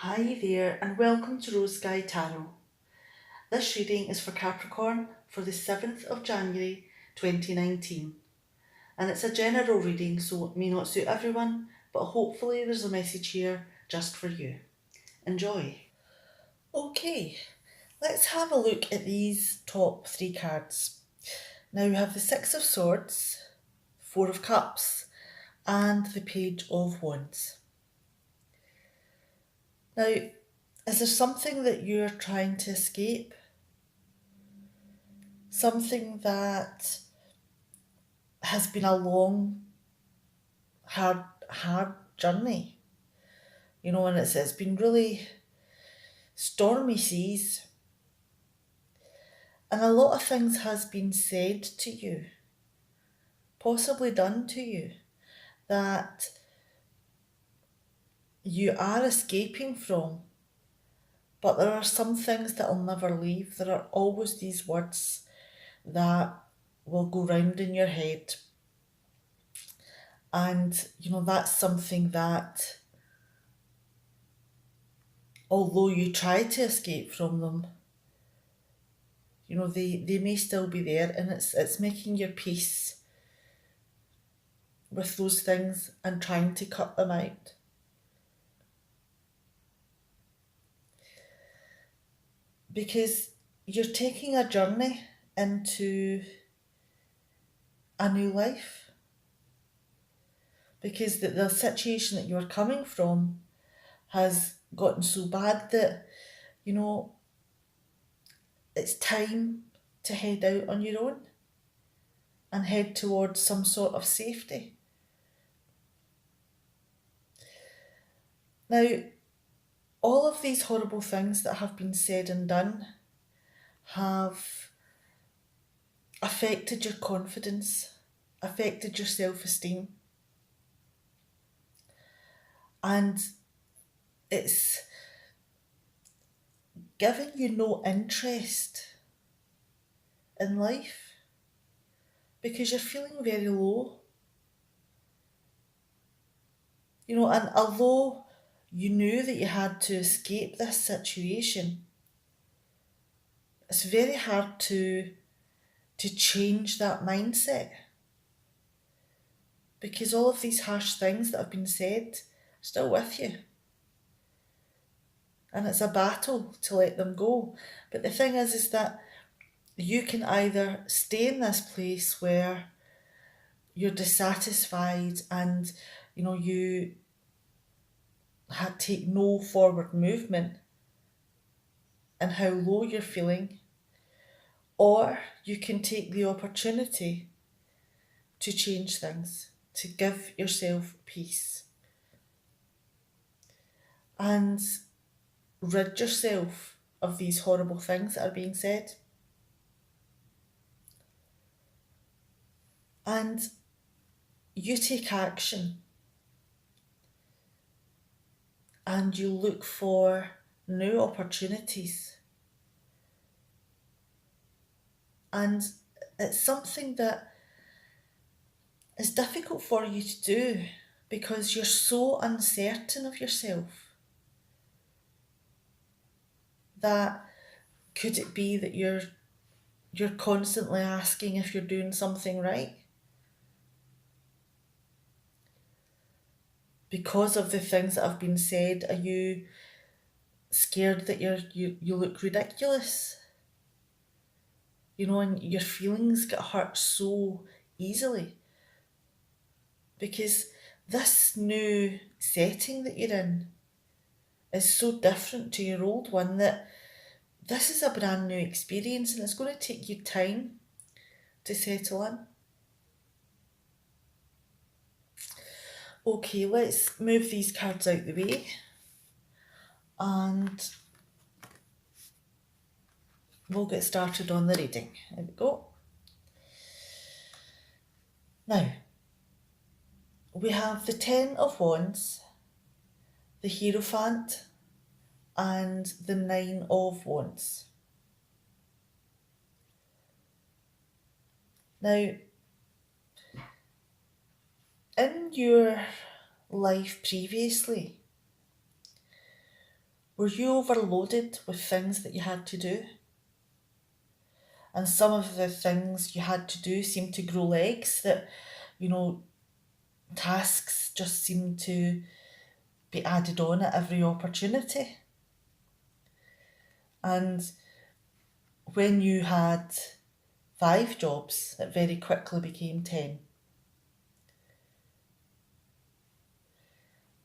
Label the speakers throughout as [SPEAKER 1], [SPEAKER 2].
[SPEAKER 1] Hi there, and welcome to Rose Sky Tarot. This reading is for Capricorn for the 7th of January 2019. And it's a general reading, so it may not suit everyone, but hopefully there's a message here just for you. Enjoy. Okay, let's have a look at these top three cards. Now we have the Six of Swords, Four of Cups, and the Page of Wands. Now, is there something that you're trying to escape? Something that has been a long, hard journey. And it's been really stormy seas. And a lot of things has been said to you, possibly done to you, that you are escaping from. But there are some things that'll never leave. There are always these words that will go round in your head. And, that's something that, although you try to escape from them, they may still be there, and it's making your peace with those things and trying to cut them out. Because you're taking a journey into a new life. Because the situation that you're coming from has gotten so bad that, it's time to head out on your own and head towards some sort of safety. Now, all of these horrible things that have been said and done have affected your confidence, affected your self-esteem, and it's giving you no interest in life because you're feeling very low. And although you knew that you had to escape this situation, it's very hard to change that mindset because all of these harsh things that have been said are still with you. And it's a battle to let them go. But the thing is that you can either stay in this place where you're dissatisfied and, you take no forward movement and how low you're feeling, or you can take the opportunity to change things, to give yourself peace and rid yourself of these horrible things that are being said. And you take action and you look for new opportunities. And it's something that is difficult for you to do because you're so uncertain of yourself. That could it be that you're constantly asking if you're doing something right? Because of the things that have been said, are you scared that you look ridiculous? And your feelings get hurt so easily. Because this new setting that you're in is so different to your old one that this is a brand new experience and it's going to take you time to settle in. Okay, let's move these cards out the way and we'll get started on the reading. There we go. Now, we have the Ten of Wands, the Hierophant, and the Nine of Wands. Now, in your life previously, Were you overloaded with things that you had to do? And some of the things you had to do seemed to grow legs, that, tasks just seemed to be added on at every opportunity. And when you had 5 jobs, it very quickly became 10.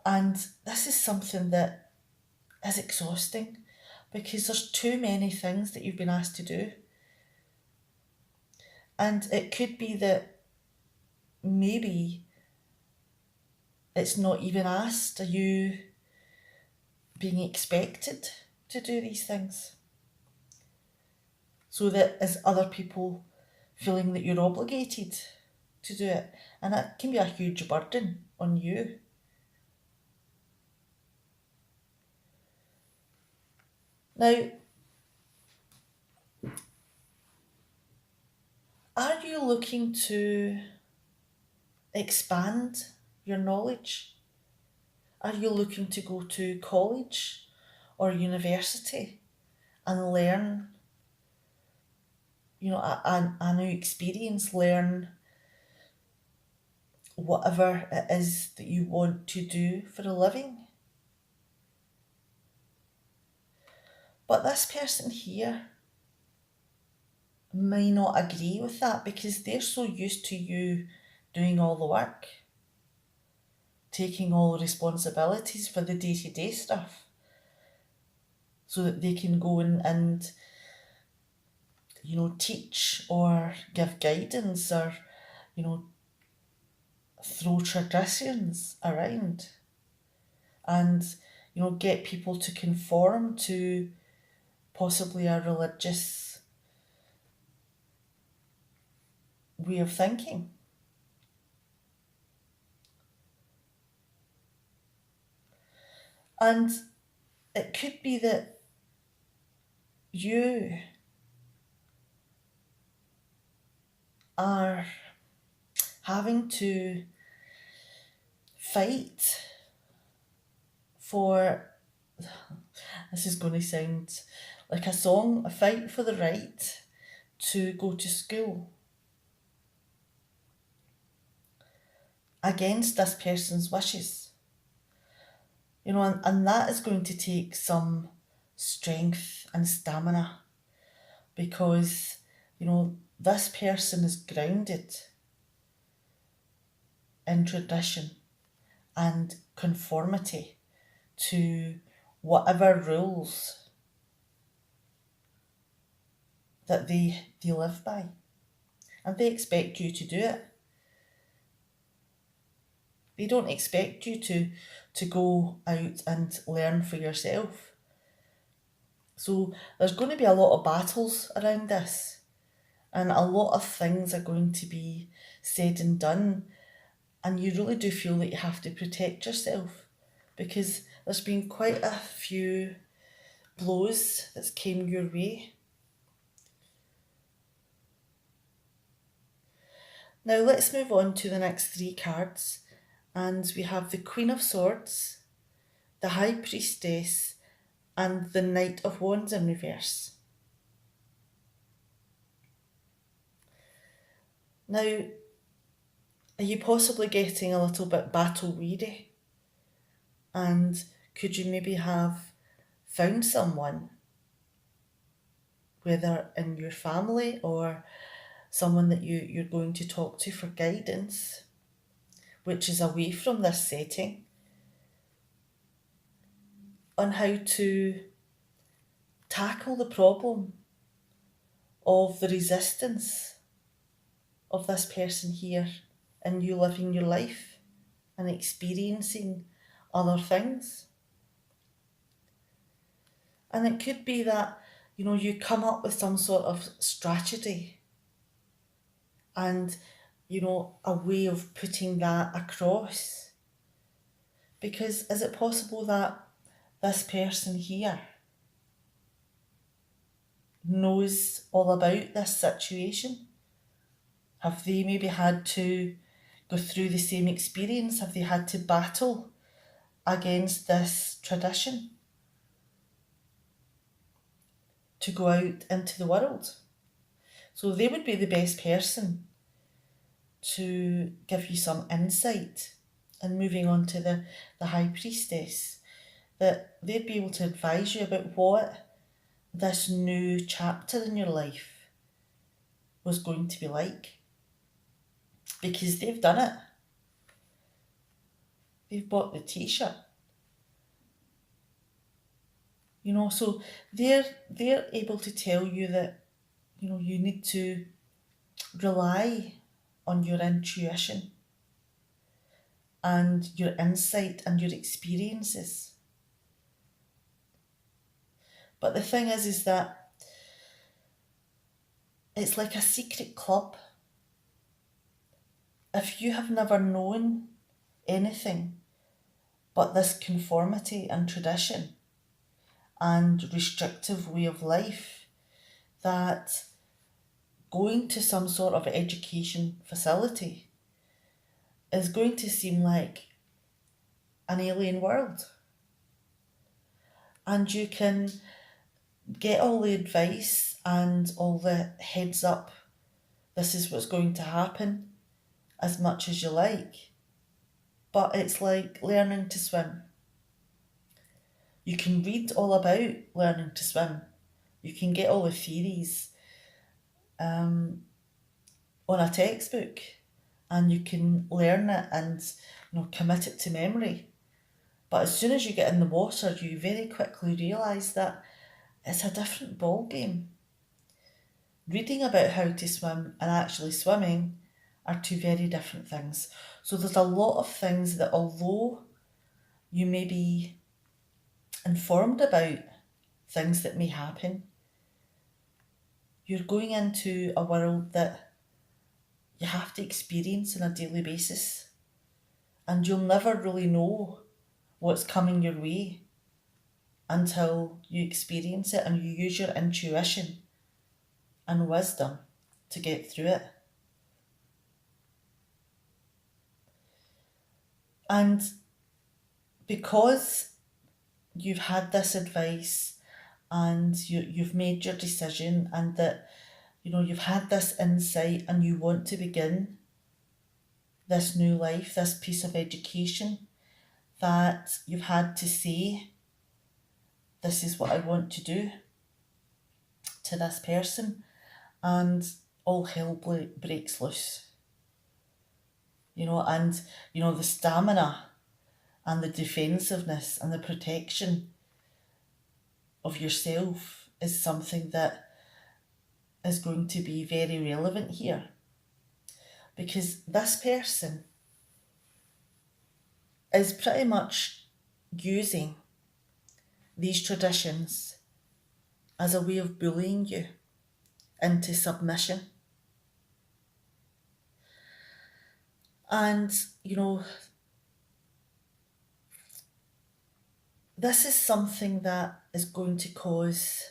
[SPEAKER 1] And this is something that is exhausting because there's too many things that you've been asked to do. And it could be that maybe it's not even asked. Are you being expected to do these things? So that as other people feeling that you're obligated to do it. And that can be a huge burden on you. Now, are you looking to expand your knowledge? Are you looking to go to college or university and learn, a new experience, learn whatever it is that you want to do for a living? But this person here may not agree with that because they're so used to you doing all the work, taking all the responsibilities for the day-to-day stuff, so that they can go and teach or give guidance or, throw traditions around and, get people to conform to possibly a religious way of thinking. And it could be that you are having to fight for, this is going to sound like a song, a fight for the right to go to school against this person's wishes. And that is going to take some strength and stamina because, this person is grounded in tradition and conformity to whatever rules that they live by. And they expect you to do it. They don't expect you to go out and learn for yourself. So there's going to be a lot of battles around this, and a lot of things are going to be said and done, and you really do feel that you have to protect yourself because there's been quite a few blows that came your way. Now let's move on to the next 3 cards, and we have the Queen of Swords, the High Priestess, and the Knight of Wands in reverse. Now, are you possibly getting a little bit battle weary? And could you maybe have found someone, whether in your family or someone that you're going to talk to for guidance, which is away from this setting, on how to tackle the problem of the resistance of this person here and you living your life and experiencing other things. And it could be that, you come up with some sort of strategy and, a way of putting that across. Because is it possible that this person here knows all about this situation? Have they maybe had to go through the same experience? Have they had to battle against this tradition? to go out into the world. So they would be the best person to give you some insight. And moving on to the High Priestess, that they'd be able to advise you about what this new chapter in your life was going to be like. Because they've done it. They've bought the t-shirt. So they're able to tell you that, you need to rely on your intuition and your insight and your experiences. But the thing is that it's like a secret club. If you have never known anything but this conformity and tradition and restrictive way of life, that going to some sort of education facility is going to seem like an alien world. And you can get all the advice and all the heads up, this is what's going to happen, as much as you like. But it's like learning to swim. You can read all about learning to swim. You can get all the theories on a textbook, and you can learn it and commit it to memory. But as soon as you get in the water, you very quickly realise that it's a different ball game. Reading about how to swim and actually swimming are two very different things. So there's a lot of things that, although you may be informed about things that may happen, you're going into a world that you have to experience on a daily basis, and you'll never really know what's coming your way until you experience it and you use your intuition and wisdom to get through it. And because you've had this advice and you've made your decision, and that you've had this insight and you want to begin this new life, this piece of education, that you've had to say, this is what I want to do to this person, and all hell breaks loose. And the stamina and the defensiveness and the protection of yourself is something that is going to be very relevant here. Because this person is pretty much using these traditions as a way of bullying you into submission. And, this is something that is going to cause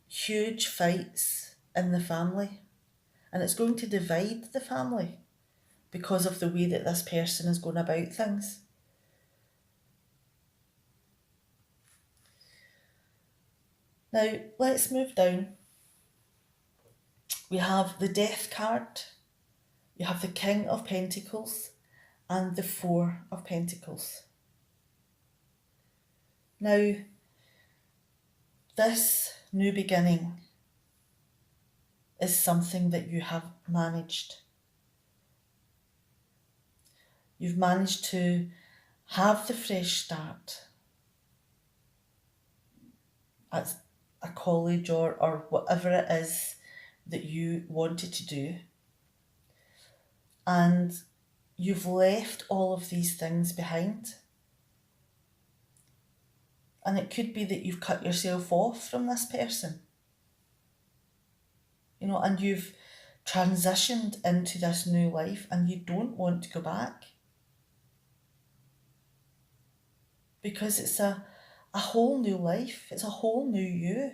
[SPEAKER 1] huge fights in the family, and it's going to divide the family because of the way that this person is going about things. Now, let's move down. We have the Death card, you have the King of Pentacles, and the Four of Pentacles. Now, this new beginning is something that you have managed. You've managed to have the fresh start at a college or whatever it is that you wanted to do. And you've left all of these things behind. And it could be that you've cut yourself off from this person. And you've transitioned into this new life and you don't want to go back. Because it's a whole new life. It's a whole new you.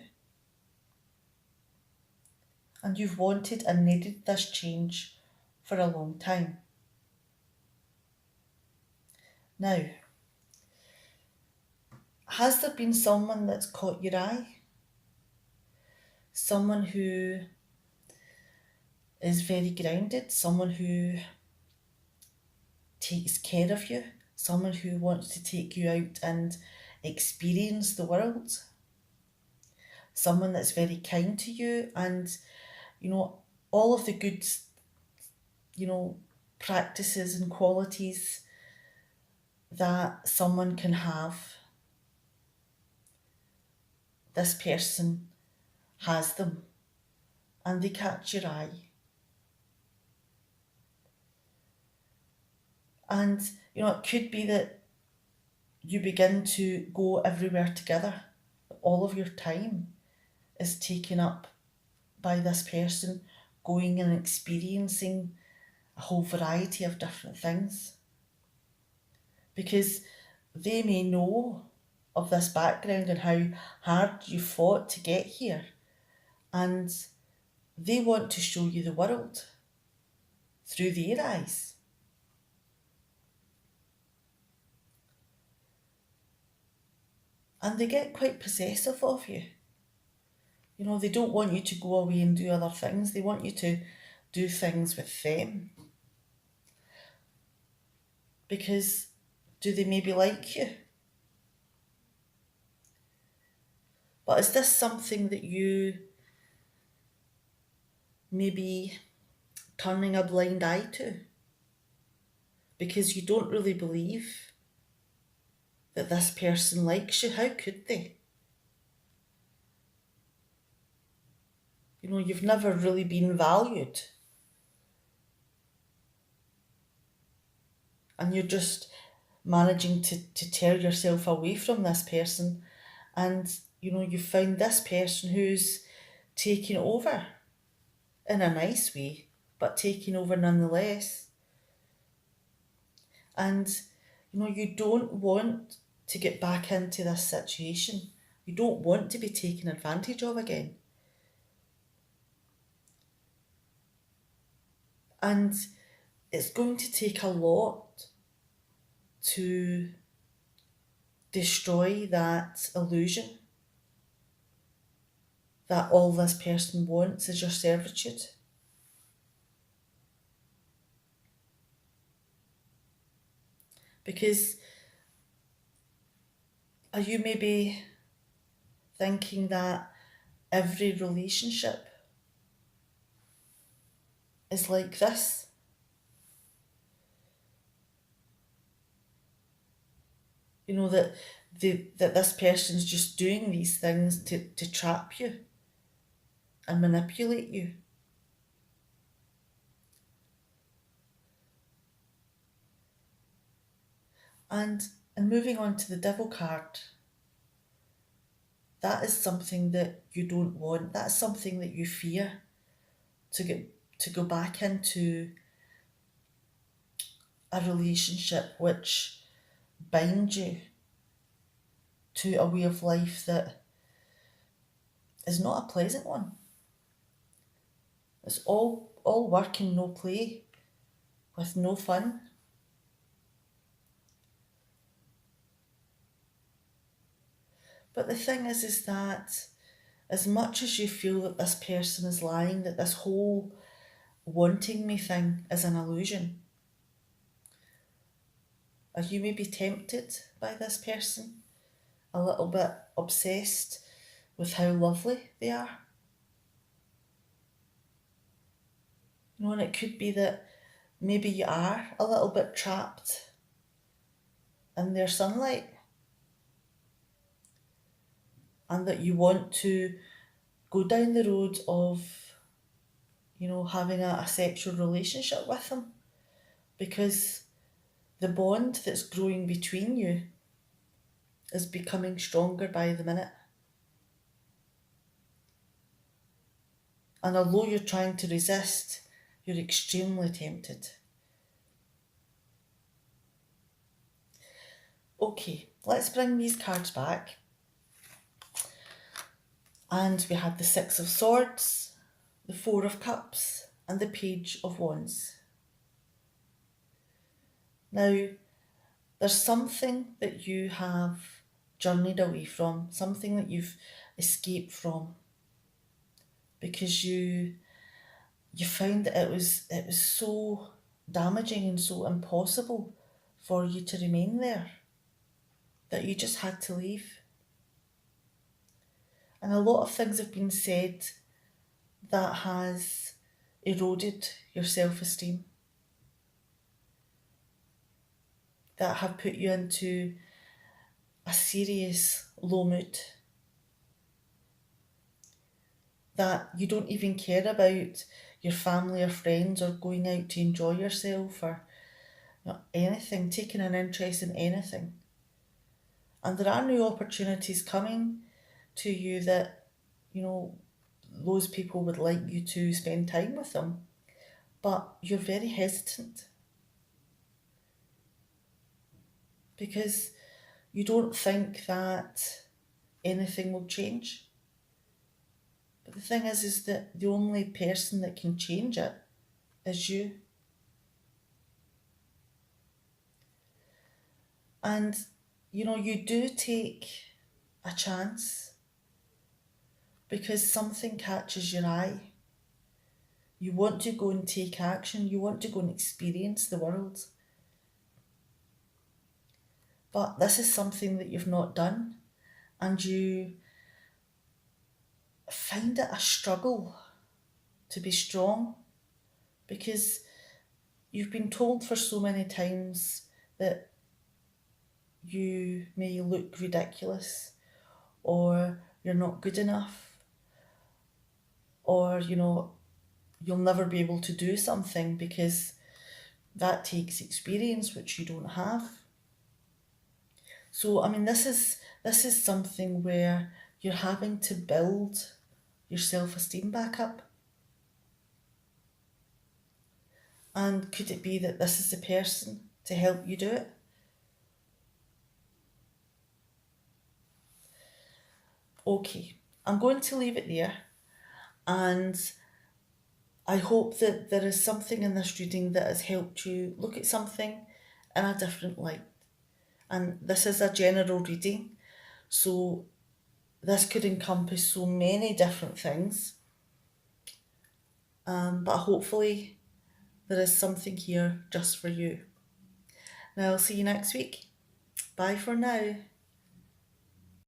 [SPEAKER 1] And you've wanted and needed this change for a long time. Now, Has there been someone that's caught your eye? Someone who is very grounded, someone who takes care of you, someone who wants to take you out and experience the world, someone that's very kind to you, and all of the good you know practices and qualities that someone can have. This person has them, and they catch your eye. And it could be that you begin to go everywhere together. All of your time is taken up by this person, going and experiencing a whole variety of different things. Because they may know of this background and how hard you fought to get here. And they want to show you the world through their eyes. And they get quite possessive of you. They don't want you to go away and do other things. They want you to do things with them. Because do they maybe like you? But is this something that you maybe turning a blind eye to? Because you don't really believe that this person likes you. How could they? You've never really been valued. And you're just managing to tear yourself away from this person. And, you found this person who's taking over in a nice way, but taking over nonetheless. And, you don't want to get back into this situation. You don't want to be taken advantage of again. And it's going to take a lot to destroy that illusion that all this person wants is your servitude. Because are you maybe thinking that every relationship is like this? That this person's just doing these things to trap you and manipulate you. And moving on to the Devil card, that is something that you don't want. That's something that you fear, to go back into a relationship which binds you to a way of life that is not a pleasant one. It's all work and no play, with no fun. But the thing is that as much as you feel that this person is lying, that this whole wanting me thing is an illusion, are you maybe tempted by this person? A little bit obsessed with how lovely they are? And it could be that maybe you are a little bit trapped in their sunlight, and that you want to go down the road of, having a sexual relationship with them, because the bond that's growing between you is becoming stronger by the minute. And although you're trying to resist, you're extremely tempted. Okay, let's bring these cards back. And we had the Six of Swords, the Four of Cups, and the Page of Wands. Now, there's something that you have journeyed away from, something that you've escaped from because you found that it was so damaging and so impossible for you to remain there that you just had to leave. And a lot of things have been said that has eroded your self-esteem, that have put you into a serious low mood, that you don't even care about your family or friends or going out to enjoy yourself or anything, taking an interest in anything. And there are new opportunities coming to you that, you know, those people would like you to spend time with them, but you're very hesitant because you don't think that anything will change. But the thing is that the only person that can change it is you. And, you do take a chance because something catches your eye. You want to go and take action. You want to go and experience the world. But this is something that you've not done, and you find it a struggle to be strong because you've been told for so many times that you may look ridiculous or you're not good enough or, you'll never be able to do something because that takes experience which you don't have. So, I mean, this is something where you're having to build your self-esteem back up. And could it be that this is the person to help you do it? Okay, I'm going to leave it there, and I hope that there is something in this reading that has helped you look at something in a different light. And this is a general reading, so this could encompass so many different things. But hopefully there is something here just for you. Now I'll see you next week. Bye for now.